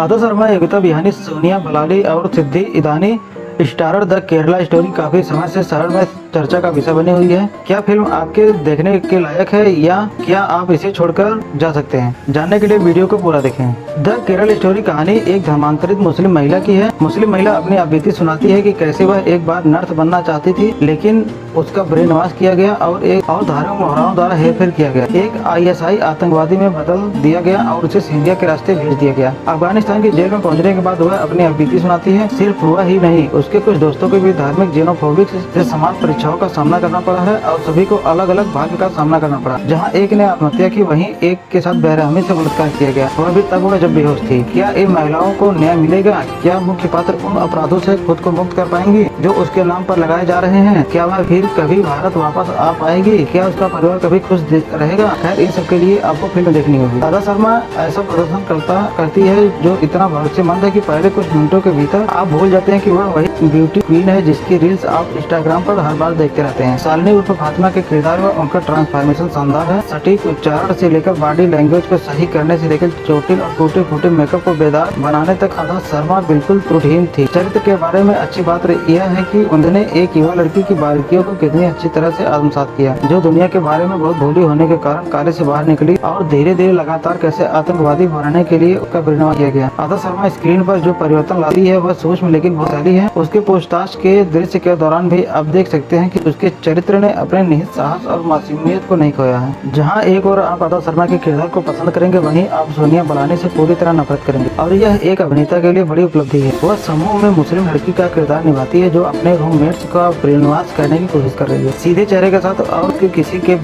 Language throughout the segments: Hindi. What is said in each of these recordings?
आदर्श शर्मा, योगिता बिहानी, सोनिया बलाली और सिद्धि ईरानी स्टारर द केरला स्टोरी काफी समय से शहर में चर्चा का विषय बनी हुई है। क्या फिल्म आपके देखने के लायक है या क्या आप इसे छोड़कर जा सकते हैं? जानने के लिए वीडियो को पूरा देखें। द केरल स्टोरी कहानी एक धर्मांतरित मुस्लिम महिला की है। मुस्लिम महिला अपनी बीती सुनाती है कि कैसे वह एक बार नर्स बनना चाहती थी, लेकिन उसका ब्रेन वॉश किया गया और एक और धार्मिक मोहराओं द्वारा हेरफेर किया गया। एक ISI आतंकवादी में बदल दिया गया और उसे सीरिया के रास्ते भेज दिया गया। अफगानिस्तान की जेल में पहुंचने के बाद वह अपनी बीती सुनाती है। सिर्फ वह ही नहीं, उसके कुछ दोस्तों को भी धार्मिक जेनोफोबिक से समान परीक्षाओं का सामना करना पड़ा है और सभी को अलग अलग भाग्य का सामना करना पड़ा। जहां एक ने आत्महत्या की, वहीं एक के साथ बेरहमी से बलात्कार किया गया, वह भी तब वह जब बेहोश थी। क्या इन महिलाओं को न्याय मिलेगा? क्या मुख्य पात्र उन अपराधों से खुद को मुक्त कर पाएंगी जो उसके नाम पर लगाए जा रहे हैं? क्या वह फिर कभी भारत वापस आ पाएगी? क्या उसका परिवार कभी खुश रहेगा? खैर, इन सब के लिए आपको फिल्म देखनी होगी। आदर्श शर्मा ऐसा प्रदर्शन करती है जो इतना भरोसेमंद है कि पहले कुछ मिनटों के भीतर आप भूल जाते हैं कि वह वही ब्यूटी क्वीन है जिसकी रील्स आप इंस्टाग्राम पर हर बार देखते रहते हैं। शालिनी उर्फ फातिमा के किरदार में उनका ट्रांसफॉर्मेशन शानदार है। सटीक उच्चारण से लेकर बॉडी लैंग्वेज को सही करने से लेकर चोटिल और टूटे फूटे मेकअप को बेदाग बनाने तक आदर्श शर्मा बिल्कुल त्रुटिहीन थी। चरित्र के बारे में अच्छी बात यह है कि उन्होंने एक युवा लड़की की बारीकियों को कितनी अच्छी तरह से आत्मसात किया, जो दुनिया के बारे में बहुत भोली होने के कारण कार्य से बाहर निकली और धीरे धीरे लगातार कैसे आतंकवादी बनने के लिए उसका परिणाम किया गया। आदर्श शर्मा स्क्रीन पर जो परिवर्तन लाती है वह सूक्ष्म लेकिन प्रभावशाली है। उसके पूछताछ के दृश्य के दौरान भी आप देख सकते हैं कि उसके चरित्र ने अपने निहित साहस और मासूमियत को नहीं खोया है। जहां एक और आप आदर्श शर्मा के किरदार को पसंद करेंगे, वहीं आप सोनिया बलानी से पूरी तरह नफरत करेंगे। और यह एक अभिनेता के लिए बड़ी उपलब्धि है। वह समूह में मुस्लिम लड़की का किरदार निभाती है जो अपने रूममेट्स का ब्रेन वॉश करने की कोशिश कर रही है। सीधे चेहरे के साथ और किसी के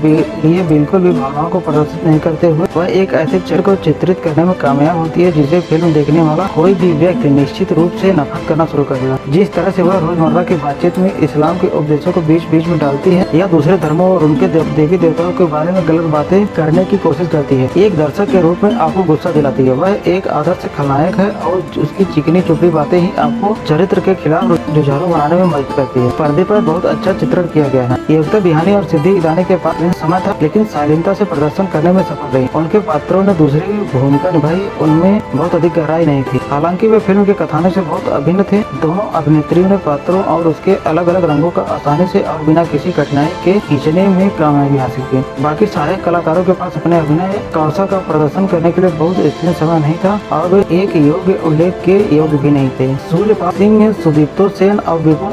लिए बिल्कुल भी भावनाओं को प्रदर्शित नहीं करते हुए वह एक ऐसे चरित्र को चित्रित करने में कामयाब होती है जिसे फिल्म देखने वाला कोई भी व्यक्ति निश्चित रूप से नफरत करना शुरू कर देगा। जिस तरह से वह रोजमर्रा की बातचीत में इस्लाम के उपदेशों को बीच बीच में डालती है या दूसरे धर्मों और उनके देवी देवताओं के बारे में गलत बातें करने की कोशिश करती है, एक दर्शक के रूप में आपको गुस्सा दिलाती है। वह एक आदर्श खलनायक है और उसकी चिकनी चुपड़ी बातें ही आपको चरित्र के खिलाफ जुझारू बनाने में मदद करती है। पर्दे पर बहुत अच्छा चित्रण किया गया है। योगिता बिहानी और सिद्धि ईरानी के पास समय था, लेकिन शालीनता से प्रदर्शन करने में सफल रही। उनके पात्रों ने दूसरी भूमिका निभाई, उनमें बहुत अधिक गहराई नहीं थी। हालांकि वे फिल्म के कथानक से बहुत अभिन्न थे। दोनों अभिनेत्रियों ने पात्रों और उसके अलग अलग रंगों का आसानी से और बिना किसी कठिनाई के खींचने में कामयाबी हासिल की। बाकी सहायक कलाकारों के पास अपने अभिनय कौशल का प्रदर्शन करने के लिए बहुत स्थिर समय नहीं था और वे एक योग्य उल्लेख के योग्य भी नहीं थे। सूर्यपाल सिंह, सुदीप्तो सेन और विपुल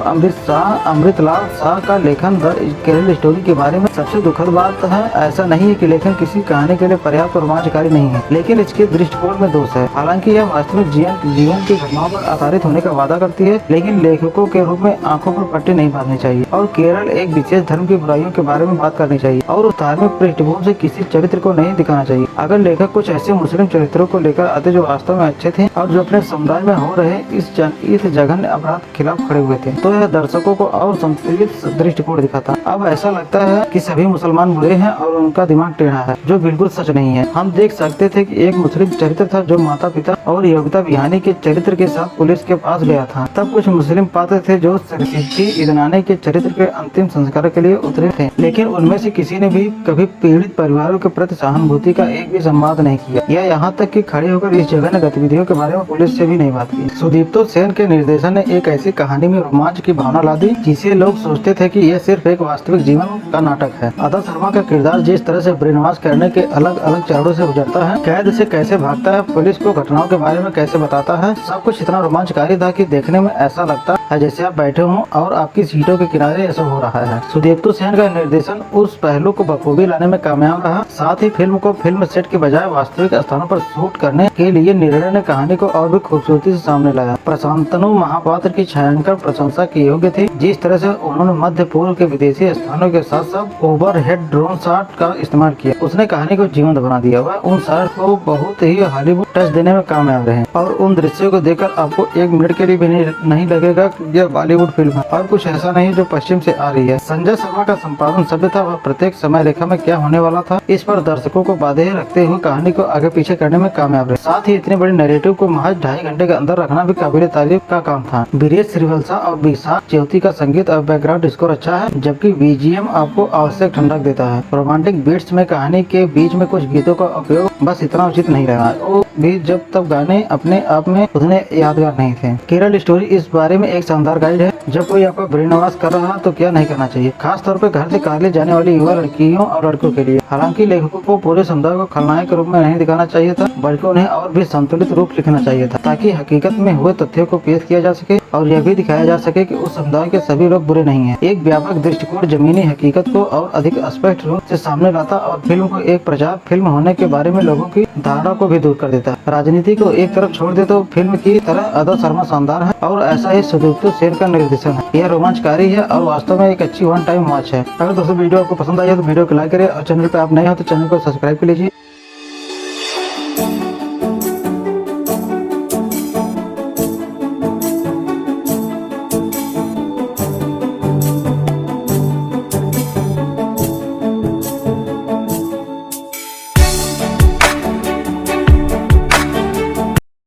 अमृतलाल शाह का लेखन द केरल स्टोरी के बारे में सबसे दुखद बात है। ऐसा नहीं है कि लेखन किसी कहानी के लिए पर्याप्त रोमांचकारी नहीं है, लेकिन इसके दृष्टिकोण में दोष है। हालांकि यह वास्तविक जीवन की घटनाओं पर आधारित होने का वादा करती है, लेकिन लेखकों के रूप में आंखों पर पट्टी नहीं बांधनी चाहिए और केरल एक विशेष धर्म की बुराइयों के बारे में बात करनी चाहिए और उस धार्मिक पृष्ठभूमि से किसी चरित्र को नहीं दिखाना चाहिए। अगर लेखक कुछ ऐसे मुस्लिम चरित्रों को लेकर आते जो वास्तव में अच्छे थे और जो अपने समुदाय में हो रहे इस जघन्य अपराध के खिलाफ खड़े हुए थे, तो यह दर्शकों को और संतुलित दृष्टिकोण दिखाता। अब ऐसा लगता है कि सभी मुसलमान बुरे हैं और उनका दिमाग टेढ़ा है, जो बिल्कुल सच नहीं है। हम देख सकते थे कि एक मुस्लिम चरित्र था जो माता पिता और योगिता बिहानी के चरित्र के साथ पुलिस के पास गया था। तब कुछ मुस्लिम पात्र थे जो सिद्धि ईरानी के चरित्र के अंतिम संस्कार के लिए उतरे थे, लेकिन उनमें से किसी ने भी कभी पीड़ित परिवारों के प्रति सहानुभूति का एक भी संवाद नहीं किया या यहाँ तक कि खड़े होकर इस जघन्य गतिविधियों के बारे में पुलिस से भी नहीं बात की। सुदीप्तो सेन के निर्देशन ने एक ऐसी कहानी में रोमांच की भावना ला दी जिसे लोग सोचते थे कि यह सिर्फ एक वास्तविक जीवन का नाटक है। आदर्श शर्मा का किरदार जिस तरह से ब्रेन वॉश करने के अलग अलग चरणों से गुजरता है, कैद से कैसे भागता है, पुलिस को घटनाओं के बारे में कैसे बताता है, सब कुछ इतना रोमांचकारी था कि देखने में ऐसा लगता है जैसे आप बैठे हों और आपकी सीटों के किनारे ऐसा हो रहा है। सुदीप्तो सेन का निर्देशन उस पहलू को बखूबी लाने में कामयाब रहा। साथ ही फिल्म को फिल्म सेट के बजाय वास्तविक स्थानों पर शूट करने के लिए निर्णय ने कहानी को और भी खूबसूरती से सामने लाया। प्रशांतनु महापात्र की छायांकन प्रशंसा की योग्य थी। जिस तरह से उन्होंने मध्य पूर्व के विदेशी स्थानों के साथ साथ ओवरहेड ड्रोन शॉट का इस्तेमाल किया, उसने कहानी को जीवंत बना दिया। वह उन शॉट को बहुत ही हॉलीवुड टच देने में कामयाब रहे और उन दृश्यों को देखकर आपको एक मिनट के लिए भी नहीं लगेगा कि यह बॉलीवुड फिल्म है और कुछ ऐसा नहीं जो पश्चिम से आ रही है। संजय शर्मा का संपादन सभ्य था। वह प्रत्येक समय रेखा में क्या होने वाला था इस पर दर्शकों को बांधे रखते हुए कहानी को आगे पीछे करने में कामयाब रहे। साथ ही इतनी बड़ी नैरेटिव को महज 2.5 घंटे के अंदर रखना भी काबिल तारीफ का काम था। वीरेश श्रीवत्सा और विशाख चौथी का संगीत और बैकग्राउंड स्कोर अच्छा है, जबकि बीजीएम आपको आवश्यक ठंडक देता है। रोमांटिक बीट्स में कहानी के बीच में कुछ गीतों का उपयोग बस इतना उचित नहीं लगा, वो भी जब तब गाने अपने आप में उतने यादगार नहीं थे। केरल स्टोरी इस बारे में एक शानदार गाइड है, जब कोई आपका ब्रेनवॉश कर रहा तो क्या नहीं करना चाहिए, खास तौर पर घर से कारले जाने वाली युवा लड़कियों और लड़कों के लिए। हालांकि लेखकों को पूरे समुदाय को खलनायक के रूप में नहीं दिखाना चाहिए था, बल्कि उन्हें और भी संतुलित रूप लिखना चाहिए था, ताकि हकीकत में हुए तथ्यों को पेश किया जा सके और यह भी दिखाया जा सके कि उस समुदाय के सभी लोग बुरे नहीं हैं। एक व्यापक दृष्टिकोण जमीनी हकीकत को और अधिक स्पष्ट रूप से सामने लाता और फिल्म को एक प्रचार फिल्म होने के बारे में लोगों की धारणा को भी दूर कर देता। राजनीति को एक तरफ छोड़ दे तो फिल्म की तरह अदा शर्मा शानदार है और ऐसा ही सुदीप्त सेन का निर्देशन है। यह रोमांचकारी है और वास्तव में एक अच्छी वन टाइम वॉच है। अगर दोस्तों वीडियो आपको पसंद आई है तो वीडियो को लाइक करें और चैनल पर आप नए हो तो चैनल को सब्सक्राइब कर लीजिए।